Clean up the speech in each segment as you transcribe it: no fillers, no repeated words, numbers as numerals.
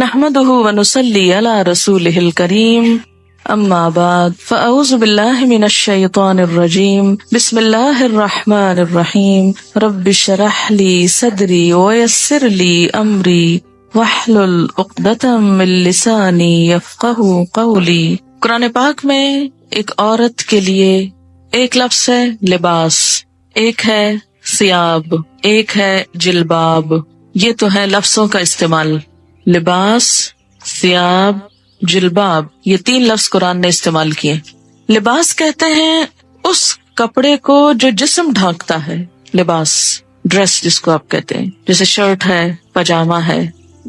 نحمده ونصلي على رسوله الكريم اما بعد فاعوذ بالله من الشيطان الرجيم بسم الله الرحمن الرحيم رب اشرح لي صدري ويسر لي امري واحلل عقدة من لساني يفقهوا قولي۔ قرآن پاک میں ایک عورت کے لیے ایک لفظ ہے لباس، ایک ہے ثیاب، ایک ہے جلباب۔ یہ تو ہے لفظوں کا استعمال، لباس، ثیاب، جلباب، یہ تین لفظ قرآن نے استعمال کیے۔ لباس کہتے ہیں اس کپڑے کو جو جسم ڈھانکتا ہے، لباس، ڈریس جس کو آپ کہتے ہیں، جیسے شرٹ ہے، پاجامہ ہے،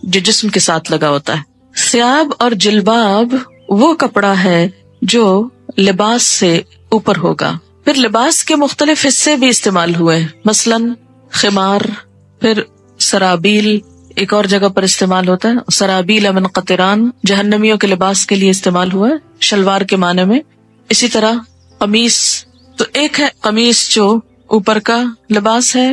جو جسم کے ساتھ لگا ہوتا ہے۔ ثیاب اور جلباب وہ کپڑا ہے جو لباس سے اوپر ہوگا۔ پھر لباس کے مختلف حصے بھی استعمال ہوئے، مثلاً خمار، پھر سرابیل ایک اور جگہ پر استعمال ہوتا ہے، سرابیل من قطران جہنمیوں کے لباس کے لیے استعمال ہوا ہے شلوار کے معنی میں۔ اسی طرح قمیص، تو ایک ہے قمیص جو اوپر کا لباس ہے،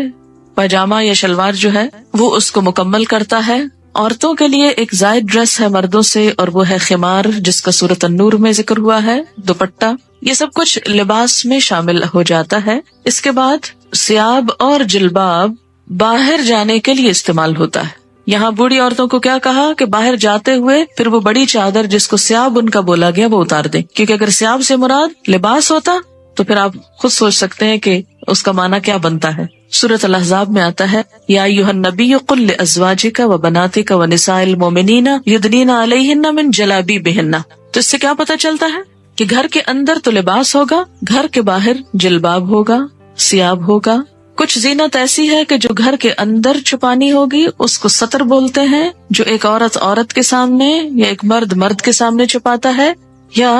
پاجامہ یا شلوار جو ہے وہ اس کو مکمل کرتا ہے۔ عورتوں کے لیے ایک زائد ڈریس ہے مردوں سے، اور وہ ہے خمار جس کا سورۃ النور میں ذکر ہوا ہے، دوپٹہ، یہ سب کچھ لباس میں شامل ہو جاتا ہے۔ اس کے بعد ثیاب اور جلباب باہر جانے کے لیے استعمال ہوتا ہے۔ یہاں بوڑھی عورتوں کو کیا کہا کہ باہر جاتے ہوئے پھر وہ بڑی چادر جس کو ثیاب ان کا بولا گیا وہ اتار دیں، کیونکہ اگر ثیاب سے مراد لباس ہوتا تو پھر آپ خود سوچ سکتے ہیں کہ اس کا معنی کیا بنتا ہے۔ سورۃ الاحزاب میں آتا ہے یا ایھا النبی قل لازواجک وبناتک ونساء المؤمنین یدنین علیہن من جلابیبہن۔ تو اس سے کیا پتہ چلتا ہے کہ گھر کے اندر تو لباس ہوگا، گھر کے باہر جلباب ہوگا، ثیاب ہوگا۔ کچھ زینت ایسی ہے کہ جو گھر کے اندر چھپانی ہوگی، اس کو ستر بولتے ہیں، جو ایک عورت عورت کے سامنے یا ایک مرد مرد کے سامنے چھپاتا ہے، یا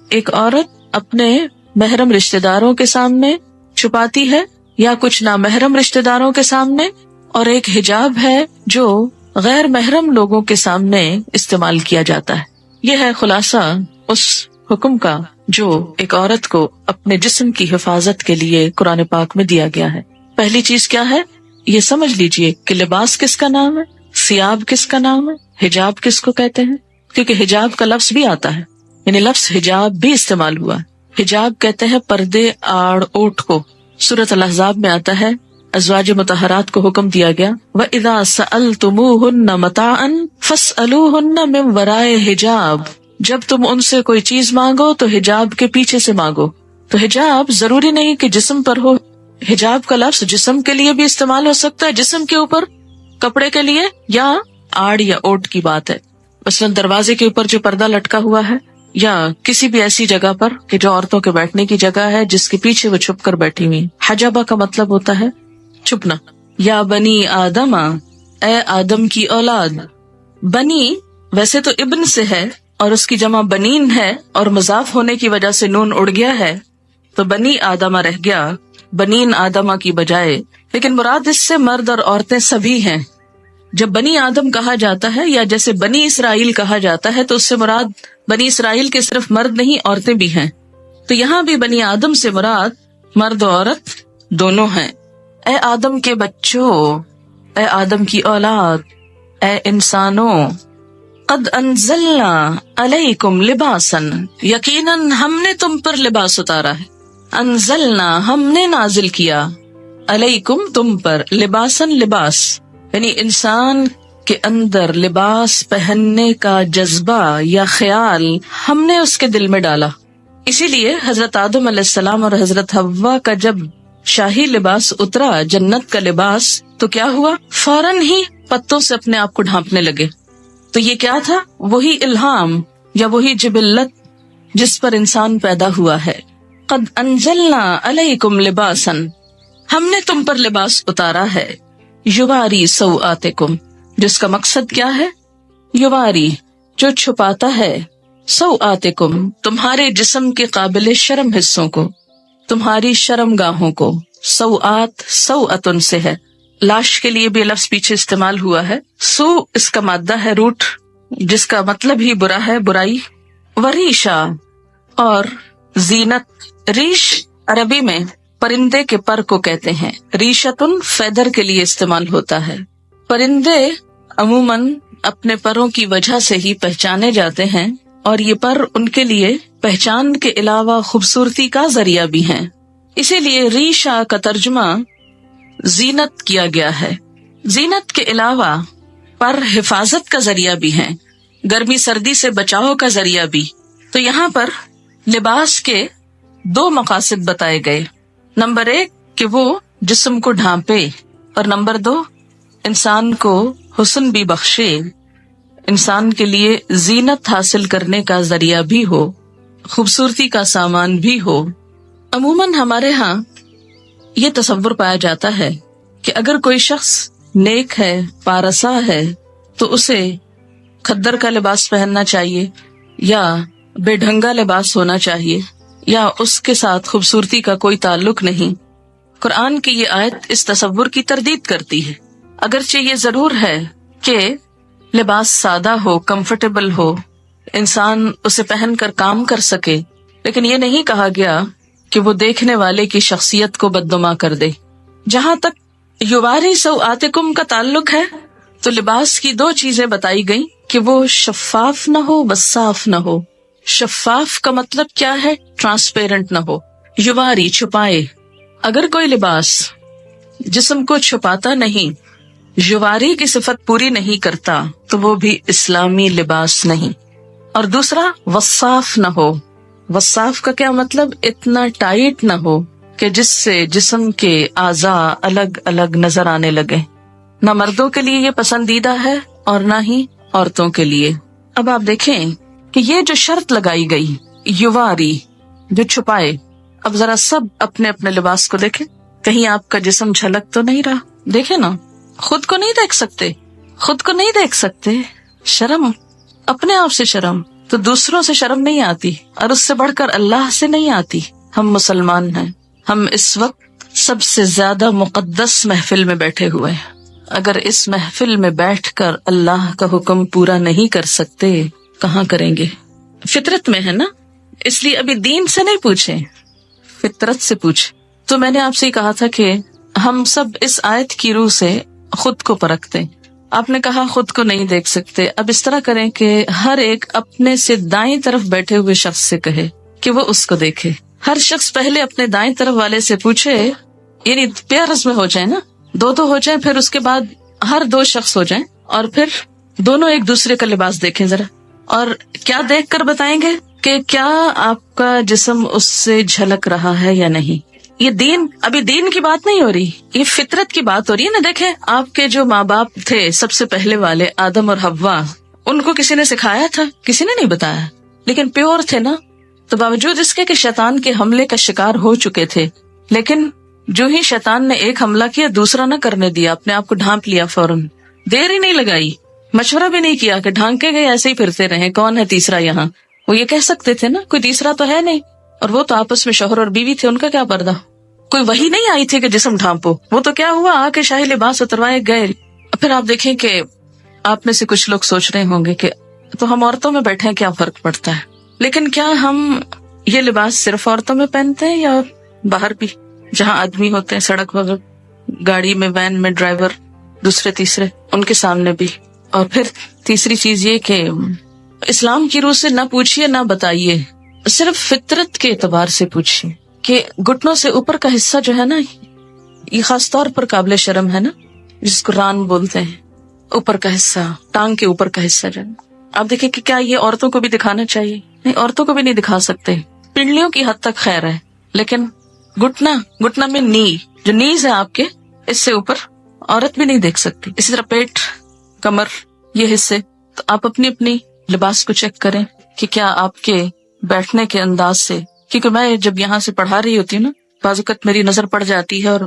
ایک عورت اپنے محرم رشتہ داروں کے سامنے چھپاتی ہے یا کچھ نامحرم رشتہ داروں کے سامنے، اور ایک حجاب ہے جو غیر محرم لوگوں کے سامنے استعمال کیا جاتا ہے۔ یہ ہے خلاصہ اس حکم کا جو ایک عورت کو اپنے جسم کی حفاظت کے لیے قرآن پاک میں دیا گیا ہے۔ پہلی چیز کیا ہے یہ سمجھ لیجئے کہ لباس کس کا نام ہے، ثیاب کس کا نام ہے، حجاب کس کو کہتے ہیں، کیونکہ حجاب کا لفظ بھی آتا ہے، یعنی لفظ حجاب بھی استعمال ہوا ہے۔ حجاب کہتے ہیں پردے، آڑ، اوٹ کو۔ سورۃ الاحزاب میں آتا ہے ازواج مطہرات کو حکم دیا گیا وَإِذَا سَأَلْتُمُوهُنَّ مَتَاعًا فَاسْأَلُوهُنَّ مِنْ وَرَاءِ حِجَاب، جب تم ان سے کوئی چیز مانگو تو حجاب کے پیچھے سے مانگو۔ تو حجاب ضروری نہیں کہ جسم پر ہو، حجاب کا لفظ جسم کے لیے بھی استعمال ہو سکتا ہے، جسم کے اوپر کپڑے کے لیے، یا آڑ یا اوٹ کی بات ہے، مثلا دروازے کے اوپر جو پردہ لٹکا ہوا ہے، یا کسی بھی ایسی جگہ پر کہ جو عورتوں کے بیٹھنے کی جگہ ہے جس کے پیچھے وہ چھپ کر بیٹھی ہوئی۔ حجابہ کا مطلب ہوتا ہے چھپنا۔ یا بنی آدم، اے آدم کی اولاد۔ بنی ویسے تو ابن سے ہے اور اس کی جمع بنین ہے، اور مضاف ہونے کی وجہ سے نون اڑ گیا ہے تو بنی آدمہ رہ گیا بنین آدمہ کی بجائے، لیکن مراد اس سے مرد اور عورتیں سبھی ہیں۔ جب بنی آدم کہا جاتا ہے یا جیسے بنی اسرائیل کہا جاتا ہے تو اس سے مراد بنی اسرائیل کے صرف مرد نہیں عورتیں بھی ہیں، تو یہاں بھی بنی آدم سے مراد مرد و عورت دونوں ہیں۔ اے آدم کے بچوں، اے آدم کی اولاد، اے انسانوں، قد انزلنا علیکم لباسا، یقیناً ہم نے تم پر لباس اتارا ہے۔ انزلنا ہم نے نازل کیا، علیکم تم پر، لباسن لباس، یعنی انسان کے اندر لباس پہننے کا جذبہ یا خیال ہم نے اس کے دل میں ڈالا۔ اسی لیے حضرت آدم علیہ السلام اور حضرت حوا کا جب شاہی لباس اترا، جنت کا لباس، تو کیا ہوا؟ فوراً ہی پتوں سے اپنے آپ کو ڈھانپنے لگے۔ تو یہ کیا تھا؟ وہی الہام یا وہی جبلت جس پر انسان پیدا ہوا ہے۔ قد انزلنا علیکم لباسا، ہم نے تم پر لباس اتارا ہے، یواری سوآتکم، جس کا مقصد کیا ہے؟ یواری، جو چھپاتا ہے، سوآتکم، تمہارے جسم کے قابل شرم حصوں کو، تمہاری شرم گاہوں کو۔ سوآت سوآتن سے ہے، لاش کے لیے بھی لفظ پیچھے استعمال ہوا ہے۔ سو اس کا مادہ ہے روٹ، جس کا مطلب ہی برا ہے، برائی۔ وریشا، اور زینت۔ ریش عربی میں پرندے کے پر کو کہتے ہیں، ریشتن فیدر کے لیے استعمال ہوتا ہے۔ پرندے عموماً اپنے پروں کی وجہ سے ہی پہچانے جاتے ہیں، اور یہ پر ان کے لیے پہچان کے علاوہ خوبصورتی کا ذریعہ بھی ہیں۔ اسی لیے ریشہ کا ترجمہ زینت کیا گیا ہے۔ زینت کے علاوہ پر حفاظت کا ذریعہ بھی ہیں، گرمی سردی سے بچاؤ کا ذریعہ بھی۔ تو یہاں پر لباس کے دو مقاصد بتائے گئے، نمبر 1 کہ وہ جسم کو ڈھانپے، اور نمبر 2 انسان کو حسن بھی بخشے، انسان کے لیے زینت حاصل کرنے کا ذریعہ بھی ہو، خوبصورتی کا سامان بھی ہو۔ عموماً ہمارے ہاں یہ تصور پایا جاتا ہے کہ اگر کوئی شخص نیک ہے، پارسا ہے، تو اسے کھدر کا لباس پہننا چاہیے، یا بے ڈھنگا لباس ہونا چاہیے، یا اس کے ساتھ خوبصورتی کا کوئی تعلق نہیں۔ قرآن کی یہ آیت اس تصور کی تردید کرتی ہے۔ اگرچہ یہ ضرور ہے کہ لباس سادہ ہو، کمفرٹیبل ہو، انسان اسے پہن کر کام کر سکے، لیکن یہ نہیں کہا گیا کہ وہ دیکھنے والے کی شخصیت کو بدنما کر دے۔ جہاں تک یواری سوآتکم کا تعلق ہے تو لباس کی 2 چیزیں بتائی گئیں کہ وہ شفاف نہ ہو، وصاف نہ ہو۔ شفاف کا مطلب کیا ہے؟ ٹرانسپیرنٹ نہ ہو، یواری چھپائے۔ اگر کوئی لباس جسم کو چھپاتا نہیں، یواری کی صفت پوری نہیں کرتا، تو وہ بھی اسلامی لباس نہیں۔ اور دوسرا وصاف نہ ہو۔ وصاف کا کیا مطلب؟ اتنا ٹائٹ نہ ہو کہ جس سے جسم کے اعضاء الگ الگ نظر آنے لگے۔ نہ مردوں کے لیے یہ پسندیدہ ہے اور نہ ہی عورتوں کے لیے۔ اب آپ دیکھیں کہ یہ جو شرط لگائی گئی، یواری، جو چھپائے، اب ذرا سب اپنے اپنے لباس کو دیکھیں، کہیں آپ کا جسم جھلک تو نہیں رہا؟ دیکھیں نا، خود کو نہیں دیکھ سکتے، خود کو نہیں دیکھ سکتے، شرم، اپنے آپ سے شرم، تو دوسروں سے شرم نہیں آتی، اور اس سے بڑھ کر اللہ سے نہیں آتی۔ ہم مسلمان ہیں، ہم اس وقت سب سے زیادہ مقدس محفل میں بیٹھے ہوئے ہیں، اگر اس محفل میں بیٹھ کر اللہ کا حکم پورا نہیں کر سکتے، کہاں کریں گے؟ فطرت میں ہے نا، اس لیے ابھی دین سے نہیں پوچھیں، فطرت سے پوچھیں۔ تو میں نے آپ سے کہا تھا کہ ہم سب اس آیت کی روح سے خود کو پرکھتے۔ آپ نے کہا خود کو نہیں دیکھ سکتے، اب اس طرح کریں کہ ہر ایک اپنے سے دائیں طرف بیٹھے ہوئے شخص سے کہے کہ وہ اس کو دیکھے۔ ہر شخص پہلے اپنے دائیں طرف والے سے پوچھے، یعنی پیئرز میں ہو جائیں نا، 2 ہو جائیں، پھر اس کے بعد ہر 2 شخص ہو جائیں، اور پھر دونوں ایک دوسرے کا لباس دیکھیں ذرا، اور کیا دیکھ کر بتائیں گے کہ کیا آپ کا جسم اس سے جھلک رہا ہے یا نہیں۔ یہ دین، ابھی دین کی بات نہیں ہو رہی، یہ فطرت کی بات ہو رہی ہے نا۔ دیکھیں آپ کے جو ماں باپ تھے سب سے پہلے والے، آدم اور حوا، ان کو کسی نے سکھایا تھا؟ کسی نے نہیں بتایا، لیکن پیور تھے نا۔ تو باوجود اس کے کہ شیطان کے حملے کا شکار ہو چکے تھے، لیکن جو ہی شیطان نے ایک حملہ کیا، دوسرا نہ کرنے دیا، اپنے آپ کو ڈھانپ لیا فوراً، دیر ہی نہیں لگائی، مشورہ بھی نہیں کیا کہ ڈھانکے گئے ایسے ہی پھرتے رہے، کون ہے تیسرا یہاں؟ وہ یہ کہہ سکتے تھے نا، کوئی تیسرا تو ہے نہیں، اور وہ تو آپس میں شوہر اور بیوی تھے، ان کا کیا پردہ؟ کوئی وحی نہیں آئی تھی کہ جسم ڈھانپو، وہ تو کیا ہوا، آ کے شاہی لباس اتروائے گئے۔ پھر آپ دیکھیں کہ آپ میں سے کچھ لوگ سوچ رہے ہوں گے کہ تو ہم عورتوں میں بیٹھے ہیں، کیا فرق پڑتا ہے؟ لیکن کیا ہم یہ لباس صرف عورتوں میں پہنتے ہیں یا باہر بھی، جہاں آدمی ہوتے ہیں، سڑک وغیرہ، گاڑی میں، وین میں، ڈرائیور، دوسرے تیسرے، ان کے سامنے بھی؟ اور پھر تیسری چیز یہ کہ اسلام کی روح سے نہ پوچھیے نہ بتائیے، صرف فطرت کے اعتبار سے پوچھیے کہ گھٹنوں سے اوپر کا حصہ جو ہے نا، یہ خاص طور پر قابل شرم ہے نا، جس کو ران بولتے ہیں، اوپر کا حصہ، ٹانگ کے اوپر کا حصہ جو ہے، آپ دیکھیں کہ کیا یہ عورتوں کو بھی دکھانا چاہیے؟ نہیں، عورتوں کو بھی نہیں دکھا سکتے، پنڈلیوں کی حد تک خیر ہے، لیکن گھٹنا میں نی، جو نیز ہے آپ کے، اس سے اوپر عورت بھی نہیں دیکھ سکتی۔ اسی طرح پیٹ، کمر، یہ حصے، تو آپ اپنی اپنی لباس کو چیک کریں کہ کیا آپ کے بیٹھنے کے انداز سے، کیونکہ میں جب یہاں سے پڑھا رہی ہوتی ہوں نا، بعض اوقات میری نظر پڑ جاتی ہے اور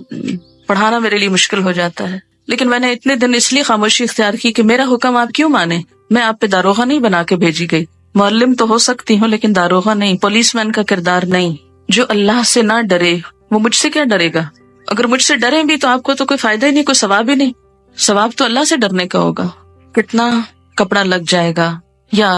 پڑھانا میرے لیے مشکل ہو جاتا ہے، لیکن میں نے اتنے دن اس لیے خاموشی اختیار کی کہ میرا حکم آپ کیوں مانے؟ میں آپ پہ داروغہ نہیں بنا کے بھیجی گئی، معلم تو ہو سکتی ہوں لیکن داروغہ نہیں، پولیس مین کا کردار نہیں۔ جو اللہ سے نہ ڈرے وہ مجھ سے کیا ڈرے گا؟ اگر مجھ سے ڈریں بھی تو آپ کو تو کوئی فائدہ ہی نہیں، کوئی ثواب ہی نہیں، ثواب تو اللہ سے ڈرنے کا ہوگا۔ کتنا کپڑا لگ جائے گا، یا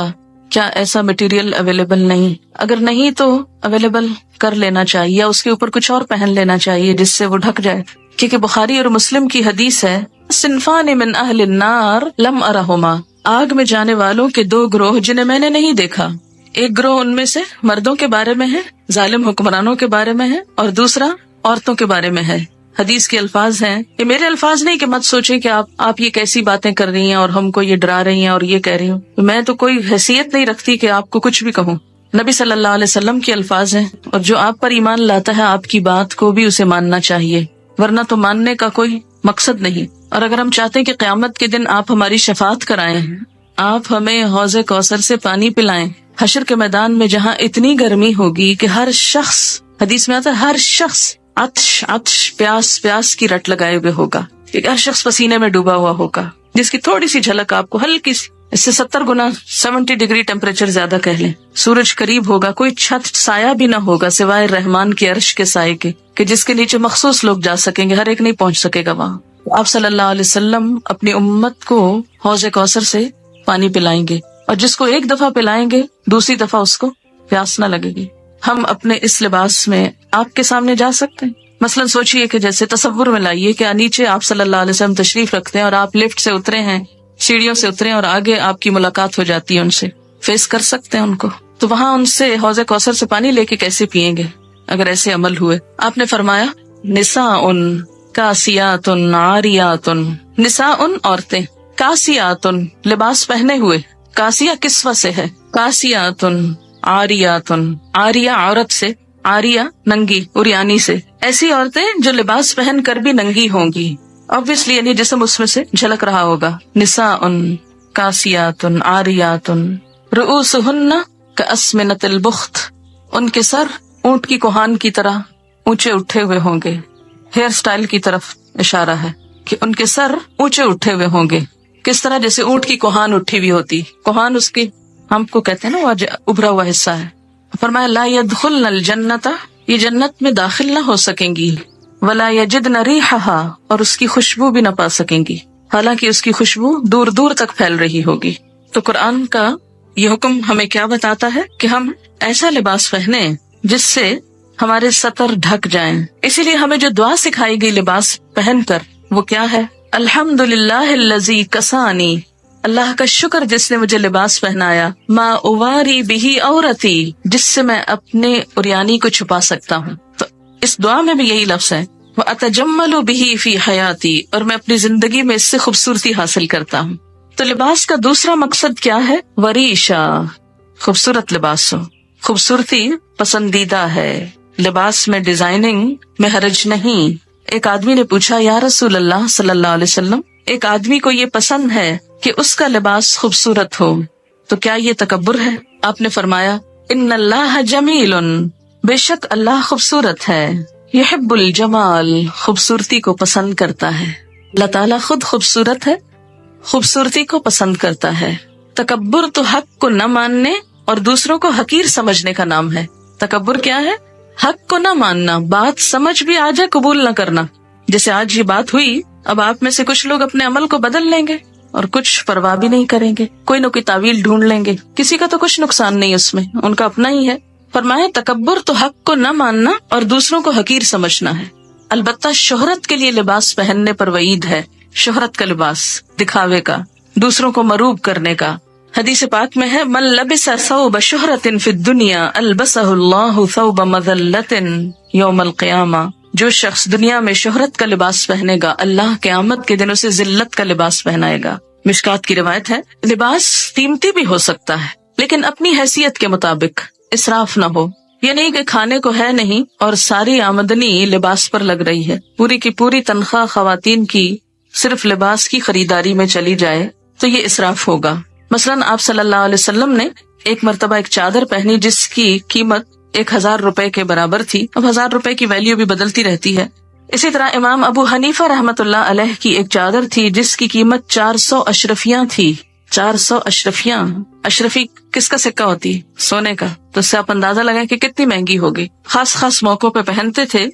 کیا ایسا مٹیریل اویلیبل نہیں؟ اگر نہیں تو اویلیبل کر لینا چاہیے، یا اس کے اوپر کچھ اور پہن لینا چاہیے جس سے وہ ڈھک جائے، کیونکہ بخاری اور مسلم کی حدیث ہے، صنفان من اہل النار لم ارہما، آگ میں جانے والوں کے دو گروہ جنہیں میں نے نہیں دیکھا. ایک گروہ ان میں سے مردوں کے بارے میں ہے، ظالم حکمرانوں کے بارے میں ہے، اور دوسرا عورتوں کے بارے میں ہے. حدیث کے الفاظ ہیں، یہ میرے الفاظ نہیں کہ مت سوچیں کہ آپ یہ کیسی باتیں کر رہی ہیں اور ہم کو یہ ڈرا رہی ہیں اور یہ کہہ رہی ہوں. میں تو کوئی حیثیت نہیں رکھتی کہ آپ کو کچھ بھی کہوں. نبی صلی اللہ علیہ وسلم کے الفاظ ہیں، اور جو آپ پر ایمان لاتا ہے آپ کی بات کو بھی اسے ماننا چاہیے، ورنہ تو ماننے کا کوئی مقصد نہیں. اور اگر ہم چاہتے ہیں کہ قیامت کے دن آپ ہماری شفاعت کرائیں، آپ ہمیں حوض کوثر سے پانی پلائیں، حشر کے میدان میں جہاں اتنی گرمی ہوگی کہ ہر شخص، حدیث میں آتا ہے ہر شخص عطش پیاس کی رٹ لگائے ہوئے ہوگا، ہر شخص پسینے میں ڈوبا ہوا ہوگا، جس کی تھوڑی سی جھلک آپ کو ہلکی سی، اس سے 70 گنا 70 ڈگری ٹیمپریچر زیادہ کہہ لیں. سورج قریب ہوگا، کوئی چھت سایہ بھی نہ ہوگا سوائے رحمان کے عرش کے سائے کے، کہ جس کے نیچے مخصوص لوگ جا سکیں گے، ہر ایک نہیں پہنچ سکے گا وہاں. آپ صلی اللہ علیہ وسلم اپنی امت کو حوض کوثر سے پانی پلائیں گے، اور جس کو ایک دفعہ پلائیں گے دوسری دفعہ اس کو پیاس نہ لگے گی. ہم اپنے اس لباس میں آپ کے سامنے جا سکتے ہیں؟ مثلاً سوچئے کہ جیسے تصور میں لائیے کہ نیچے آپ صلی اللہ علیہ وسلم تشریف رکھتے ہیں اور آپ لفٹ سے اترے ہیں، سیڑھیوں سے اترے، اور آگے آپ کی ملاقات ہو جاتی ہے ان سے، فیس کر سکتے ہیں ان کو؟ تو وہاں ان سے حوض کوثر سے پانی لے کے کیسے پیئیں گے اگر ایسے عمل ہوئے؟ آپ نے فرمایا نساء کاسیات عاریات، نساء عورتیں، کاسیات لباس پہنے ہوئے، کاسیہ کسوہ سے ہے، کاسیات عاریات، عاریہ عورت سے، عاریہ ننگی عریانی سے، ایسی عورتیں جو لباس پہن کر بھی ننگی ہوں گی، obviously یعنی جسم اس میں سے جھلک رہا ہوگا. نساء کاسیات عاریات رؤوسہن کاسمنۃ البخت، ان کے سر اونٹ کی کوہان کی طرح اونچے اٹھے ہوئے ہوں گے. ہیئر سٹائل کی طرف اشارہ ہے کہ ان کے سر اونچے اٹھے ہوئے ہوں گے. کس طرح؟ جیسے اونٹ کی کوہان اٹھی ہوئی ہوتی، کوہان اس کی ہم کو کہتے ہیں نا وہ ابھرا ہوا حصہ ہے. فرمایا لا يدخلن الجنۃ، یہ جنت میں داخل نہ ہو سکیں گی، ولا یجدن ریحھا، اور اس کی خوشبو بھی نہ پا سکیں گی، حالانکہ اس کی خوشبو دور دور تک پھیل رہی ہوگی. تو قرآن کا یہ حکم ہمیں کیا بتاتا ہے کہ ہم ایسا لباس پہنیں جس سے ہمارے سطر ڈھک جائیں. اسی لیے ہمیں جو دعا سکھائی گئی لباس پہن کر وہ کیا ہے؟ الحمدللہ الذی کسانی، اللہ کا شکر جس نے مجھے لباس پہنایا، ما اواری بہی عورتی، جس سے میں اپنے عریانی کو چھپا سکتا ہوں. تو اس دعا میں بھی یہی لفظ ہے، واتجمل بہی فی حیاتی، اور میں اپنی زندگی میں اس سے خوبصورتی حاصل کرتا ہوں. تو لباس کا دوسرا مقصد کیا ہے؟ وریشا، خوبصورت لباس ہو. خوبصورتی پسندیدہ ہے، لباس میں ڈیزائننگ میں حرج نہیں. ایک آدمی نے پوچھا یا رسول اللہ صلی اللہ علیہ وسلم، ایک آدمی کو یہ پسند ہے کہ اس کا لباس خوبصورت ہو، تو کیا یہ تکبر ہے؟ آپ نے فرمایا ان اللہ جمیل، بے شک اللہ خوبصورت ہے، یحب الجمال، خوبصورتی کو پسند کرتا ہے. اللہ تعالیٰ خود خوبصورت ہے، خوبصورتی کو پسند کرتا ہے. تکبر تو حق کو نہ ماننے اور دوسروں کو حقیر سمجھنے کا نام ہے. تکبر کیا ہے؟ حق کو نہ ماننا، بات سمجھ بھی آ جائے قبول نہ کرنا. جیسے آج یہ بات ہوئی، اب آپ میں سے کچھ لوگ اپنے عمل کو بدل لیں گے اور کچھ پرواہ بھی نہیں کریں گے، کوئی نہ کوئی تعویل ڈھونڈ لیں گے. کسی کا تو کچھ نقصان نہیں اس میں، ان کا اپنا ہی ہے. فرمایا تکبر تو حق کو نہ ماننا اور دوسروں کو حقیر سمجھنا ہے. البتہ شہرت کے لیے لباس پہننے پر وعید ہے. شہرت کا لباس، دکھاوے کا، دوسروں کو مروب کرنے کا. حدیث پاک میں ہے من لبس ثوب شہرت فی الدنیا البسہ اللہ ثوب مذلت یوم القیامہ، جو شخص دنیا میں شہرت کا لباس پہنے گا اللہ قیامت کے دن اسے ذلت کا لباس پہنائے گا. مشکات کی روایت ہے لباس قیمتی بھی ہو سکتا ہے لیکن اپنی حیثیت کے مطابق، اسراف نہ ہو. یہ نہیں کہ کھانے کو ہے نہیں اور ساری آمدنی لباس پر لگ رہی ہے، پوری کی پوری تنخواہ خواتین کی صرف لباس کی خریداری میں چلی جائے تو یہ اسراف ہوگا. مثلاً آپ صلی اللہ علیہ وسلم نے ایک مرتبہ ایک چادر پہنی جس کی قیمت 1000 روپے کے برابر تھی. اب 1000 روپے کی ویلیو بھی بدلتی رہتی ہے. اسی طرح امام ابو حنیفہ رحمۃ اللہ علیہ کی ایک چادر تھی جس کی قیمت 400 اشرفیاں تھی. 400 اشرفیاں، اشرفی کس کا سکہ ہوتی؟ سونے کا. تو اس سے آپ اندازہ لگائیں کہ کتنی مہنگی ہوگی. خاص خاص موقعوں پہ پہنتے تھے.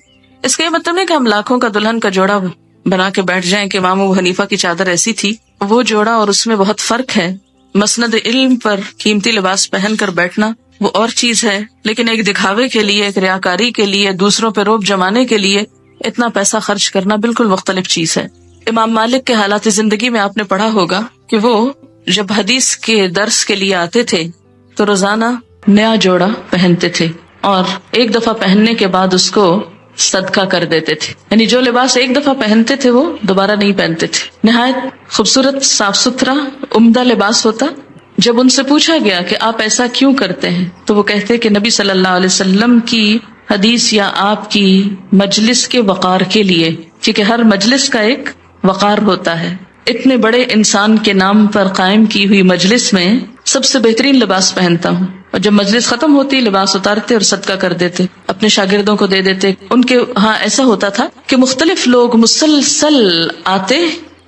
اس کا یہ مطلب نہیں کہ ہم لاکھوں کا دلہن کا جوڑا بنا کے بیٹھ جائیں کہ امام ابو حنیفہ کی چادر ایسی تھی. وہ جوڑا اور اس میں بہت فرق ہے. مسند علم پر قیمتی لباس پہن کر بیٹھنا وہ اور چیز ہے، لیکن ایک دکھاوے کے لیے، ایک ریاکاری کے لیے، دوسروں پہ روب جمانے کے لیے اتنا پیسہ خرچ کرنا بالکل مختلف چیز ہے. امام مالک کے حالات زندگی میں آپ نے پڑھا ہوگا کہ وہ جب حدیث کے درس کے لیے آتے تھے تو روزانہ نیا جوڑا پہنتے تھے اور ایک دفعہ پہننے کے بعد اس کو صدقہ کر دیتے تھے، یعنی جو لباس ایک دفعہ پہنتے تھے وہ دوبارہ نہیں پہنتے تھے. نہایت خوبصورت، صاف ستھرا، عمدہ لباس ہوتا. جب ان سے پوچھا گیا کہ آپ ایسا کیوں کرتے ہیں تو وہ کہتے کہ نبی صلی اللہ علیہ وسلم کی حدیث یا آپ کی مجلس کے وقار کے لیے، کیونکہ ہر مجلس کا ایک وقار ہوتا ہے. اتنے بڑے انسان کے نام پر قائم کی ہوئی مجلس میں سب سے بہترین لباس پہنتا ہوں، اور جب مجلس ختم ہوتی لباس اتارتے اور صدقہ کر دیتے، اپنے شاگردوں کو دے دیتے. ان کے ہاں ایسا ہوتا تھا کہ مختلف لوگ مسلسل آتے،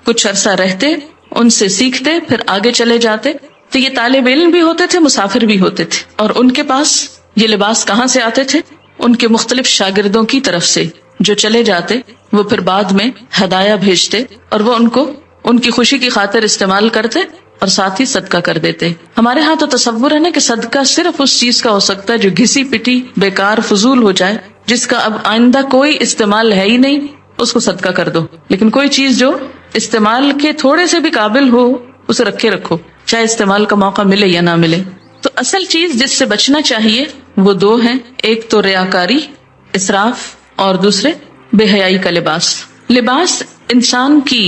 کچھ عرصہ رہتے، ان سے سیکھتے، پھر آگے چلے جاتے. تو یہ طالب علم بھی ہوتے تھے، مسافر بھی ہوتے تھے، اور ان کے پاس یہ لباس کہاں سے آتے تھے؟ ان کے مختلف شاگردوں کی طرف سے جو چلے جاتے، وہ پھر بعد میں ہدایہ بھیجتے اور وہ ان کو ان کی خوشی کی خاطر استعمال کرتے اور ساتھ ہی صدقہ کر دیتے. ہمارے ہاں تو تصور ہے نا کہ صدقہ صرف اس چیز کا ہو سکتا ہے جو گھسی پٹی، بیکار، فضول ہو جائے، جس کا اب آئندہ کوئی استعمال ہے ہی نہیں، اس کو صدقہ کر دو. لیکن کوئی چیز جو استعمال کے تھوڑے سے بھی قابل ہو اسے رکھے رکھو، چاہے استعمال کا موقع ملے یا نہ ملے. تو اصل چیز جس سے بچنا چاہیے وہ دو ہیں، ایک تو ریاکاری، اسراف، اور دوسرے بے حیائی کا لباس. لباس انسان کی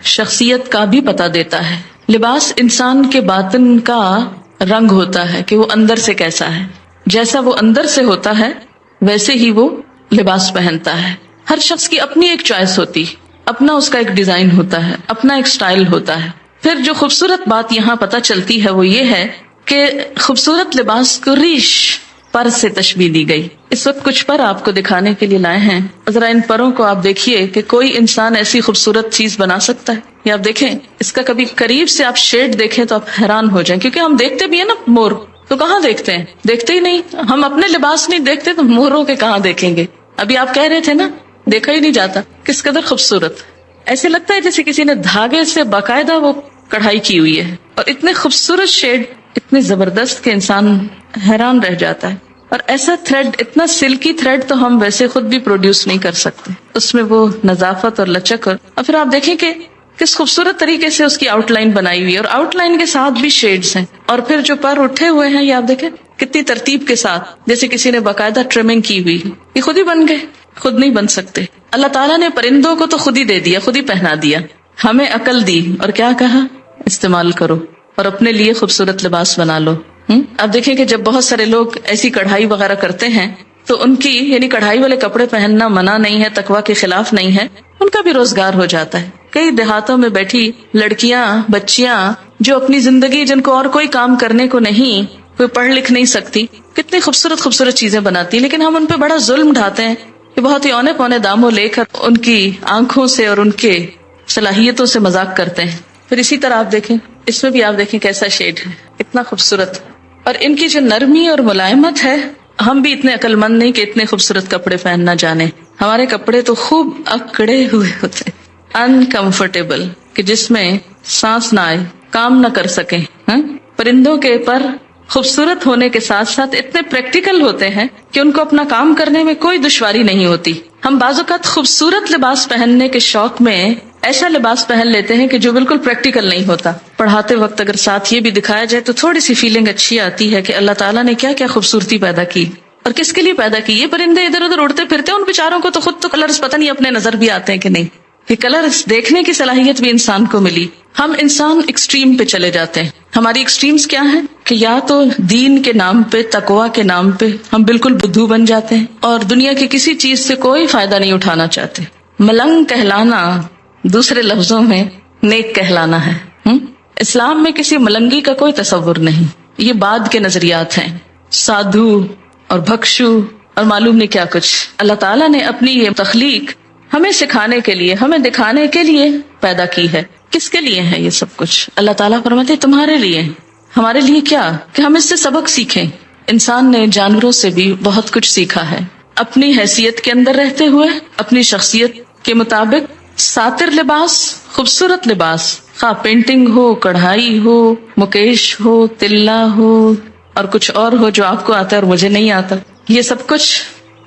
شخصیت کا بھی پتہ دیتا ہے. لباس انسان کے باطن کا رنگ ہوتا ہے کہ وہ اندر سے کیسا ہے. جیسا وہ اندر سے ہوتا ہے ویسے ہی وہ لباس پہنتا ہے. ہر شخص کی اپنی ایک چوائس ہوتی، اپنا اس کا ایک ڈیزائن ہوتا ہے، اپنا ایک سٹائل ہوتا ہے. پھر جو خوبصورت بات یہاں پتہ چلتی ہے وہ یہ ہے کہ خوبصورت لباس کو ریش، پر سے تشبیہ دی گئی. اس وقت کچھ پر آپ کو دکھانے کے لیے لائے ہیں. ذرا ان پروں کو آپ دیکھیے کہ کوئی انسان ایسی خوبصورت چیز بنا سکتا ہے. یہ آپ دیکھیں، اس کا کبھی قریب سے آپ شیڈ دیکھیں تو آپ حیران ہو جائیں، کیونکہ ہم دیکھتے بھی ہیں نا مور، تو کہاں دیکھتے ہیں؟ دیکھتے ہی نہیں. ہم اپنے لباس نہیں دیکھتے تو موروں کے کہاں دیکھیں گے؟ ابھی آپ کہہ رہے تھے نا، دیکھا ہی نہیں جاتا. کس قدر خوبصورت، ایسے لگتا ہے جیسے کسی نے دھاگے سے باقاعدہ وہ کڑھائی کی ہوئی ہے، اور اتنے خوبصورت شیڈ، اتنے زبردست کہ انسان حیران رہ جاتا ہے. اور ایسا تھریڈ، اتنا سلکی تھریڈ تو ہم ویسے خود بھی پروڈیوس نہیں کر سکتے. اس میں وہ نظافت اور لچک، اور پھر آپ دیکھیں کہ کس خوبصورت طریقے سے اس کی آؤٹ لائن بنائی ہوئی ہے، اور آؤٹ لائن کے ساتھ بھی شیڈز ہیں. اور پھر جو پر اٹھے ہوئے ہیں یہ آپ دیکھیں کتنی ترتیب کے ساتھ، جیسے کسی نے باقاعدہ ٹرمنگ کی ہوئی. یہ خود ہی بن گئے، خود نہیں بن سکتے. اللہ تعالیٰ نے پرندوں کو تو خود ہی دے دیا، خود ہی پہنا دیا. ہمیں عقل دی اور کیا کہا؟ استعمال کرو اور اپنے لیے خوبصورت لباس بنا لو. اب دیکھیں کہ جب بہت سارے لوگ ایسی کڑھائی وغیرہ کرتے ہیں تو ان کی، یعنی کڑھائی والے کپڑے پہننا منع نہیں ہے، تقویٰ کے خلاف نہیں ہے، ان کا بھی روزگار ہو جاتا ہے. کئی دیہاتوں میں بیٹھی لڑکیاں، بچیاں جو اپنی زندگی، جن کو اور کوئی کام کرنے کو نہیں، کوئی پڑھ لکھ نہیں سکتی، کتنی خوبصورت خوبصورت چیزیں بناتی ہیں. لیکن ہم ان پہ بڑا ظلم ڈھاتے ہیں کہ بہت ہی اونے پونے داموں لے کر ان کی آنکھوں سے اور ان کے صلاحیتوں سے مذاق کرتے ہیں. پھر اسی طرح آپ دیکھیں، اس میں بھی آپ دیکھیں کیسا شیڈ ہے، اتنا خوبصورت. اور ان کی جو نرمی اور ملائمت ہے، ہم بھی اتنے عقل مند نہیں کہ اتنے خوبصورت کپڑے پہننا جانے. ہمارے کپڑے تو خوب اکڑے ہوئے ہوتے، انکمفرٹیبل، کہ جس میں سانس نہ آئے، کام نہ کر سکیں. پرندوں کے پر خوبصورت ہونے کے ساتھ ساتھ اتنے پریکٹیکل ہوتے ہیں کہ ان کو اپنا کام کرنے میں کوئی دشواری نہیں ہوتی. ہم بعض اوقات خوبصورت لباس پہننے کے شوق میں ایسا لباس پہن لیتے ہیں کہ جو بالکل پریکٹیکل نہیں ہوتا. پڑھاتے وقت اگر ساتھ یہ بھی دکھایا جائے تو تھوڑی سی فیلنگ اچھی آتی ہے کہ اللہ تعالیٰ نے کیا کیا خوبصورتی پیدا کی اور کس کے لیے پیدا کی. یہ پرندے ادھر ادھر اڑتے پھرتے ہیں، ان بیچاروں کو تو خود تو کلرز پتہ نہیں اپنے نظر بھی آتے ہیں کہ نہیں. یہ کلرز دیکھنے کی صلاحیت بھی انسان کو ملی. ہم انسان ایکسٹریم پہ چلے جاتے ہیں. ہماری ایکسٹریمز کیا ہیں کہ یا تو دین کے نام پہ، تقویٰ کے نام پہ ہم بالکل بدھو بن جاتے ہیں اور دنیا کی کسی چیز سے کوئی فائدہ نہیں اٹھانا چاہتے. ملنگ کہلانا دوسرے لفظوں میں نیک کہلانا ہے. اسلام میں کسی ملنگی کا کوئی تصور نہیں. یہ بعد کے نظریات ہیں، سادھو اور بھکشو اور معلوم نہیں کیا کچھ. اللہ تعالیٰ نے اپنی یہ تخلیق ہمیں سکھانے کے لیے، ہمیں دکھانے کے لیے پیدا کی ہے. کس کے لیے ہے یہ سب کچھ؟ اللہ تعالیٰ فرماتے تمہارے لیے. ہمارے لیے کیا؟ کہ ہم اس سے سبق سیکھیں. انسان نے جانوروں سے بھی بہت کچھ سیکھا ہے. اپنی حیثیت کے اندر رہتے ہوئے، اپنی شخصیت کے مطابق ساتر لباس، خوبصورت لباس، خواہ پینٹنگ ہو، کڑھائی ہو، مکیش ہو، تلا ہو اور کچھ اور ہو جو آپ کو آتا ہے اور مجھے نہیں آتا، یہ سب کچھ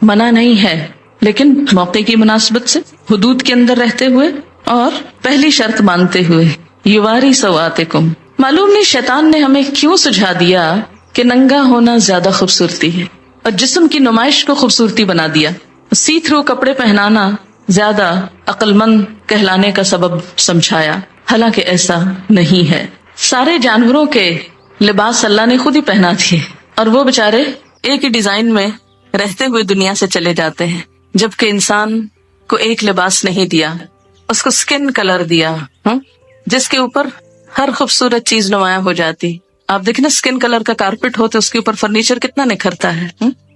منع نہیں ہے. لیکن موقع کی مناسبت سے، حدود کے اندر رہتے ہوئے اور پہلی شرط مانتے ہوئے، یواری سواتکم، معلوم نہیں شیطان نے ہمیں کیوں سجھا دیا کہ ننگا ہونا زیادہ خوبصورتی ہے اور جسم کی نمائش کو خوبصورتی بنا دیا. سی تھرو کپڑے پہنانا زیادہ عقل مند کہلانے کا سبب سمجھایا، حالانکہ ایسا نہیں ہے. سارے جانوروں کے لباس اللہ نے خود ہی پہنا دیے اور وہ بےچارے ایک ہی ڈیزائن میں رہتے ہوئے دنیا سے چلے جاتے ہیں، جبکہ انسان کو ایک لباس نہیں دیا، اس کو سکن کلر دیا جس کے اوپر ہر خوبصورت چیز نمایاں ہو جاتی. آپ دیکھیں نا سکن کلر کا کارپیٹ ہو تو اس کے اوپر فرنیچر کتنا نکھرتا ہے.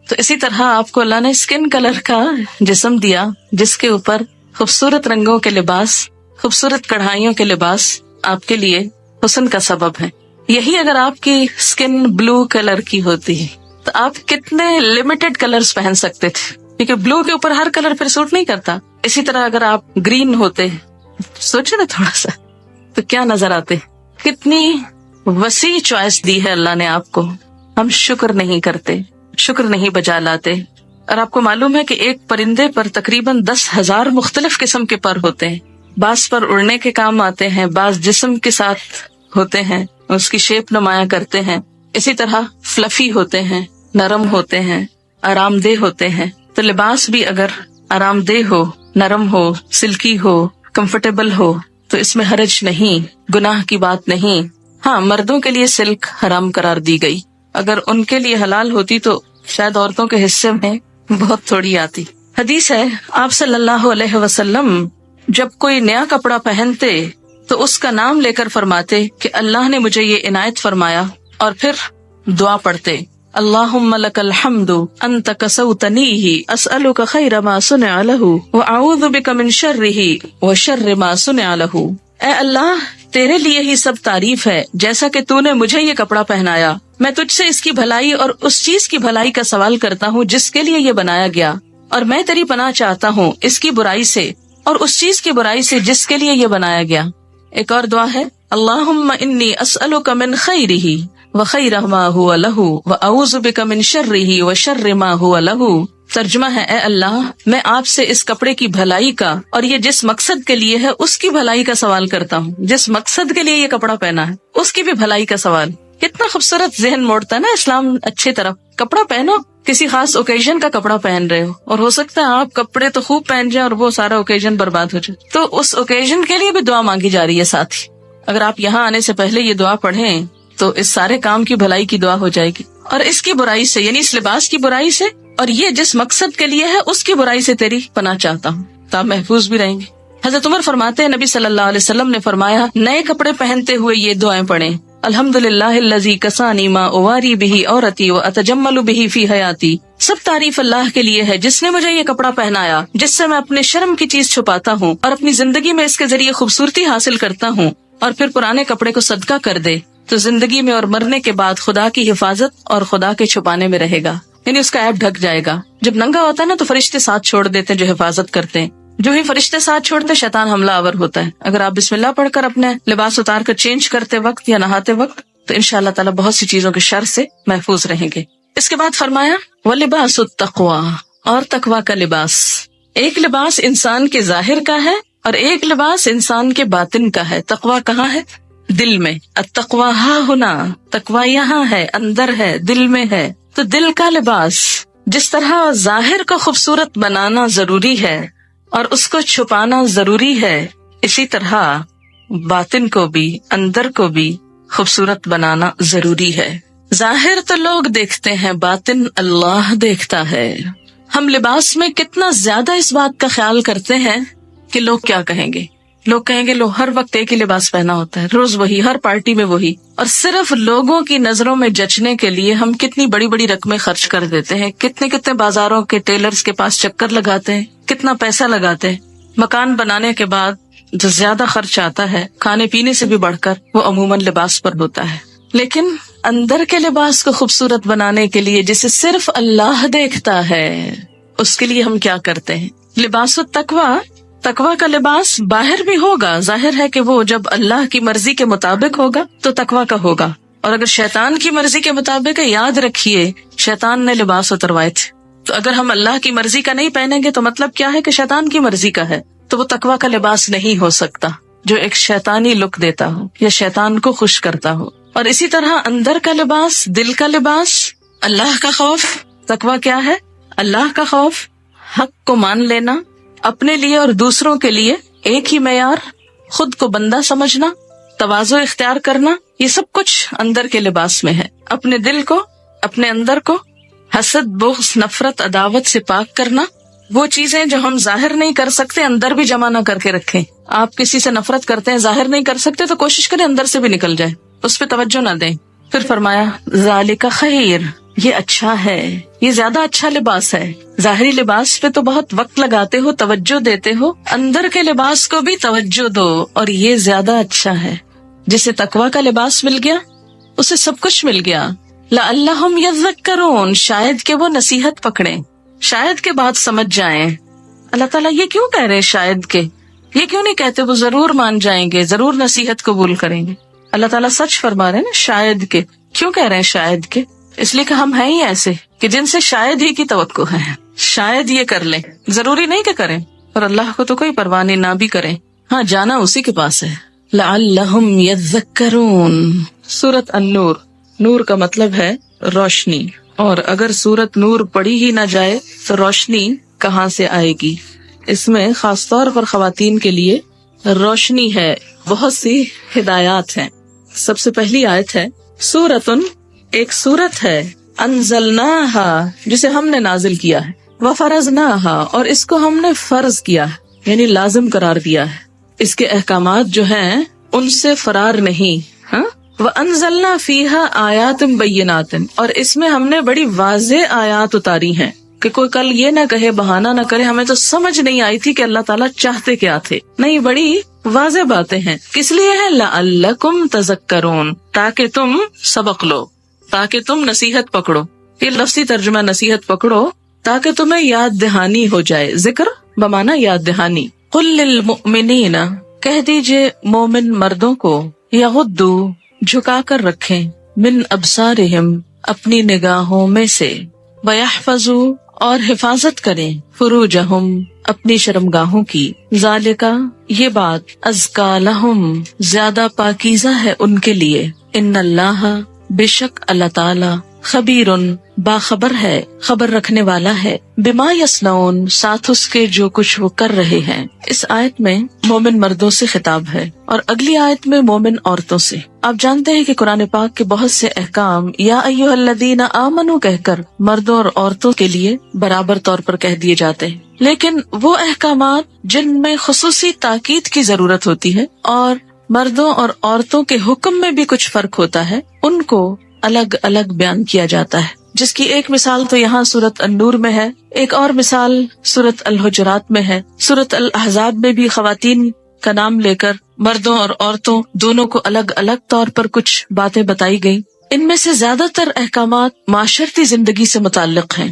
تو اسی طرح آپ کو اللہ نے سکن کلر کا جسم دیا جس کے اوپر خوبصورت رنگوں کے لباس، خوبصورت کڑھائیوں کے لباس آپ کے لیے حسن کا سبب ہے. یہی اگر آپ کی سکن بلو کلر کی ہوتی تو آپ کتنے لمیٹڈ کلرز پہن سکتے تھے، کیونکہ بلو کے اوپر ہر کلر پھر سوٹ نہیں کرتا. اسی طرح اگر آپ گرین ہوتے، سوچے نا تھوڑا سا، تو کیا نظر آتے. کتنی وسیع چوائس دی ہے اللہ نے آپ کو، ہم شکر نہیں کرتے، شکر نہیں بجا لاتے. اور آپ کو معلوم ہے کہ ایک پرندے پر تقریباً 10,000 مختلف قسم کے پر ہوتے ہیں. بعض پر اڑنے کے کام آتے ہیں، بعض جسم کے ساتھ ہوتے ہیں، اس کی شیپ نمایاں کرتے ہیں. اسی طرح فلفی ہوتے ہیں، نرم ہوتے ہیں، آرام دہ ہوتے ہیں. تو لباس بھی اگر آرام دہ ہو، نرم ہو، سلکی ہو، کمفرٹیبل ہو تو اس میں حرج نہیں، گناہ کی بات نہیں. ہاں، مردوں کے لیے سلک حرام قرار دی گئی، اگر ان کے لیے حلال ہوتی تو شاید عورتوں کے حصے میں بہت تھوڑی آتی. حدیث ہے آپ صلی اللہ علیہ وسلم جب کوئی نیا کپڑا پہنتے تو اس کا نام لے کر فرماتے کہ اللہ نے مجھے یہ عنایت فرمایا، اور پھر دعا پڑھتے اللہم لک الحمد انت کسوتنیہ اسألک خیر ما صنع لہ واعوذ بک من شرہ وشر ما صنع لہ. اے اللہ، تیرے لیے ہی سب تعریف ہے، جیسا کہ تو نے مجھے یہ کپڑا پہنایا، میں تجھ سے اس کی بھلائی اور اس چیز کی بھلائی کا سوال کرتا ہوں جس کے لیے یہ بنایا گیا، اور میں تیری پناہ چاہتا ہوں اس کی برائی سے اور اس چیز کی برائی سے جس کے لیے یہ بنایا گیا. ایک اور دعا ہے اللہم انی اسألک من خیرہ وخیر ما هو لہ واعوذ بک من شرہ وشر ما هو لہ. ترجمہ ہے اے اللہ، میں آپ سے اس کپڑے کی بھلائی کا اور یہ جس مقصد کے لیے ہے اس کی بھلائی کا سوال کرتا ہوں. جس مقصد کے لیے یہ کپڑا پہنا ہے اس کی بھی بھلائی کا سوال. کتنا خوبصورت ذہن موڑتا ہے نا اسلام اچھی طرف. کپڑا پہنو، کسی خاص اوکیزن کا کپڑا پہن رہے ہو، اور ہو سکتا ہے آپ کپڑے تو خوب پہن جائیں اور وہ سارا اوکیزن برباد ہو جائے، تو اس اوکیزن کے لیے بھی دعا مانگی جا رہی ہے. ساتھ ہی اگر آپ یہاں آنے سے پہلے یہ دعا پڑھیں تو اس سارے کام کی بھلائی کی دعا ہو جائے گی، اور اس کی برائی سے یعنی اس لباس کی برائی سے اور یہ جس مقصد کے لیے ہے اس کی برائی سے تیری پناہ چاہتا ہوں، تو آپ محفوظ بھی رہیں گے. حضرت عمر فرماتے ہیں نبی صلی اللہ علیہ وسلم نے فرمایا نئے کپڑے پہنتے ہوئے یہ دعائیں پڑھیں الحمدللہ الذی کسانی ما اواری بہ عورتی واتجمل بہ فی حیاتی. سب تعریف اللہ کے لیے ہے جس نے مجھے یہ کپڑا پہنایا جس سے میں اپنے شرم کی چیز چھپاتا ہوں اور اپنی زندگی میں اس کے ذریعے خوبصورتی حاصل کرتا ہوں، اور پھر پرانے کپڑے کو صدقہ کر دے تو زندگی میں اور مرنے کے بعد خدا کی حفاظت اور خدا کے چھپانے میں رہے گا، یعنی اس کا عیب ڈھک جائے گا. جب ننگا ہوتا ہے نا تو فرشتے ساتھ چھوڑ دیتے ہیں جو حفاظت کرتے ہیں. جو ہی فرشتے ساتھ چھوڑتے شیطان حملہ آور ہوتا ہے. اگر آپ بسم اللہ پڑھ کر اپنے لباس اتار کر چینج کرتے وقت یا نہاتے وقت تو انشاءاللہ تعالیٰ بہت سی چیزوں کے شر سے محفوظ رہیں گے. اس کے بعد فرمایا وَلِبَاسُ التَّقْوَىٰ، اور تقویٰ کا لباس. ایک لباس انسان کے ظاہر کا ہے اور ایک لباس انسان کے باطن کا ہے. تقویٰ کہاں ہے؟ دل میں. التقویٰ ہاں ہونا، تقویٰ یہاں ہے، اندر ہے، دل میں ہے. تو دل کا لباس جس طرح ظاہر کو خوبصورت بنانا ضروری ہے اور اس کو چھپانا ضروری ہے، اسی طرح باطن کو بھی، اندر کو بھی خوبصورت بنانا ضروری ہے. ظاہر تو لوگ دیکھتے ہیں، باطن اللہ دیکھتا ہے. ہم لباس میں کتنا زیادہ اس بات کا خیال کرتے ہیں کہ لوگ کیا کہیں گے. لوگ کہیں گے لو ہر وقت ایک ہی لباس پہنا ہوتا ہے، روز وہی، ہر پارٹی میں وہی. اور صرف لوگوں کی نظروں میں جچنے کے لیے ہم کتنی بڑی بڑی رقمیں خرچ کر دیتے ہیں، کتنے بازاروں کے ٹیلرز کے پاس چکر لگاتے ہیں، کتنا پیسہ لگاتے ہیں. مکان بنانے کے بعد جو زیادہ خرچ آتا ہے کھانے پینے سے بھی بڑھ کر وہ عموماً لباس پر ہوتا ہے. لیکن اندر کے لباس کو خوبصورت بنانے کے لیے جسے صرف اللہ دیکھتا ہے اس کے لیے ہم کیا کرتے ہیں؟ لباس التقویٰ، تقویٰ کا لباس باہر بھی ہوگا. ظاہر ہے کہ وہ جب اللہ کی مرضی کے مطابق ہوگا تو تقویٰ کا ہوگا، اور اگر شیطان کی مرضی کے مطابق ہے، یاد رکھیے شیطان نے لباس اتروائے تھے. تو اگر ہم اللہ کی مرضی کا نہیں پہنیں گے تو مطلب کیا ہے کہ شیطان کی مرضی کا ہے، تو وہ تقویٰ کا لباس نہیں ہو سکتا. جو ایک شیطانی لک دیتا ہو یا شیطان کو خوش کرتا ہو. اور اسی طرح اندر کا لباس، دل کا لباس اللہ کا خوف. تقویٰ کیا ہے؟ اللہ کا خوف، حق کو مان لینا، اپنے لیے اور دوسروں کے لیے ایک ہی معیار، خود کو بندہ سمجھنا، تواضع اختیار کرنا، یہ سب کچھ اندر کے لباس میں ہے. اپنے دل کو، اپنے اندر کو حسد، بغض، نفرت، عداوت سے پاک کرنا. وہ چیزیں جو ہم ظاہر نہیں کر سکتے اندر بھی جمع نہ کر کے رکھیں. آپ کسی سے نفرت کرتے ہیں، ظاہر نہیں کر سکتے تو کوشش کریں اندر سے بھی نکل جائے، اس پہ توجہ نہ دیں. پھر فرمایا ذالک خیر، یہ اچھا ہے، یہ زیادہ اچھا لباس ہے. ظاہری لباس پہ تو بہت وقت لگاتے ہو، توجہ دیتے ہو، اندر کے لباس کو بھی توجہ دو، اور یہ زیادہ اچھا ہے. جسے تقویٰ کا لباس مل گیا اسے سب کچھ مل گیا. لعلہم یذکرون، شاید کہ وہ نصیحت پکڑیں، شاید کے بات سمجھ جائیں. اللہ تعالیٰ یہ کیوں کہہ رہے شاید کے؟ یہ کیوں نہیں کہتے وہ ضرور مان جائیں گے، ضرور نصیحت قبول کریں گے؟ اللہ تعالیٰ سچ فرما رہے ہیں نا. شاید کے کیوں کہہ رہے ہیں شاید کے؟ اس لیے کہ ہم ہیں ہی ایسے کہ جن سے شاید ہی کی توقع ہے، شاید یہ کر لیں، ضروری نہیں کہ کریں. اور اللہ کو تو کوئی پرواہ نہیں، نہ بھی کریں، ہاں جانا اسی کے پاس ہے. لعلہم یذکرون. سورۃ النور، نور کا مطلب ہے روشنی، اور اگر سورۃ نور پڑھی ہی نہ جائے تو روشنی کہاں سے آئے گی؟ اس میں خاص طور پر خواتین کے لیے روشنی ہے، بہت سی ہدایات ہیں. سب سے پہلی آیت ہے سورۃن، ایک سورت ہے، انزلناہا، جسے ہم نے نازل کیا ہے، وفرضناہا، اور اس کو ہم نے فرض کیا ہے، یعنی لازم قرار دیا ہے. اس کے احکامات جو ہیں ان سے فرار نہیں. ہاں، وَأَنزَلْنَا فِيهَا آيَاتٍ بَيِّنَاتٍ، اور اس میں ہم نے بڑی واضح آیات اتاری ہیں کہ کوئی کل یہ نہ کہے، بہانہ نہ کرے ہمیں تو سمجھ نہیں آئی تھی کہ اللہ تعالیٰ چاہتے کیا تھے. نہیں، بڑی واضح باتیں ہیں. کس لیے ہے؟ لَعَلَّكُمْ تَذَكَّرُونَ، تاکہ تم سبق لو، تاکہ تم نصیحت پکڑو. یہ لفظی ترجمہ نصیحت پکڑو تاکہ تمہیں یاد دہانی ہو جائے. ذکر بمعنی یاد دہانی. قُلْ لِلْمُؤْمِنِينَ، کہہ دیجئے مومن مردوں کو، یغضوا، جھکا کر رکھیں، من ابصارہم، اپنی نگاہوں میں سے، ویحفظوا، اور حفاظت کریں، فروجہم، اپنی شرمگاہوں کی. ذالکا، یہ بات، ازکا لہم، زیادہ پاکیزہ ہے ان کے لیے. ان اللہ، بے شک اللہ تعالی، خبیرن، باخبر ہے، خبر رکھنے والا ہے، بما یصنعون، ساتھ اس کے جو کچھ وہ کر رہے ہیں. اس آیت میں مومن مردوں سے خطاب ہے اور اگلی آیت میں مومن عورتوں سے. آپ جانتے ہیں کہ قرآن پاک کے بہت سے احکام یا ایھا الذین آمنوا کہہ کر مردوں اور عورتوں کے لیے برابر طور پر کہہ دیے جاتے ہیں، لیکن وہ احکامات جن میں خصوصی تاکید کی ضرورت ہوتی ہے اور مردوں اور عورتوں کے حکم میں بھی کچھ فرق ہوتا ہے، ان کو الگ الگ بیان کیا جاتا ہے. جس کی ایک مثال تو یہاں سورۃ النور میں ہے، ایک اور مثال سورۃ الحجرات میں ہے. سورۃ الاحزاب میں بھی خواتین کا نام لے کر مردوں اور عورتوں دونوں کو الگ الگ طور پر کچھ باتیں بتائی گئی. ان میں سے زیادہ تر احکامات معاشرتی زندگی سے متعلق ہیں.